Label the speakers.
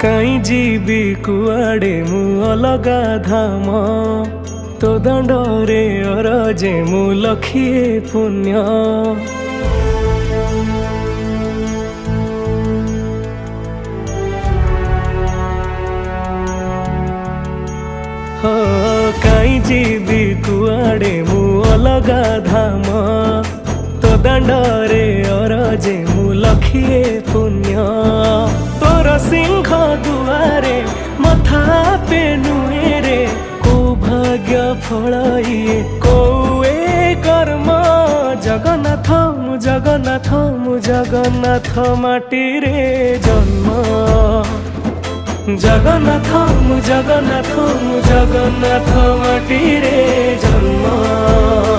Speaker 1: काई जीवी कुआड़े मु अलगा धाम तो दंडरे अरजे मु लखिए पुण्य। हो काई जीवी कुआड़े मु अलगा धाम तो दंडरे अरजे मु लखिए पुण्य। तोर सिंह दुआरे मथा पे नुएरे को भाग्य फलाइए कोए कर्म। जगन्नाथ मु जगन्नाथ मु जगन्नाथ माटी रे जन्म। जगन्नाथ मु जगन्नाथ मु जगन्नाथ माटी रे जन्म।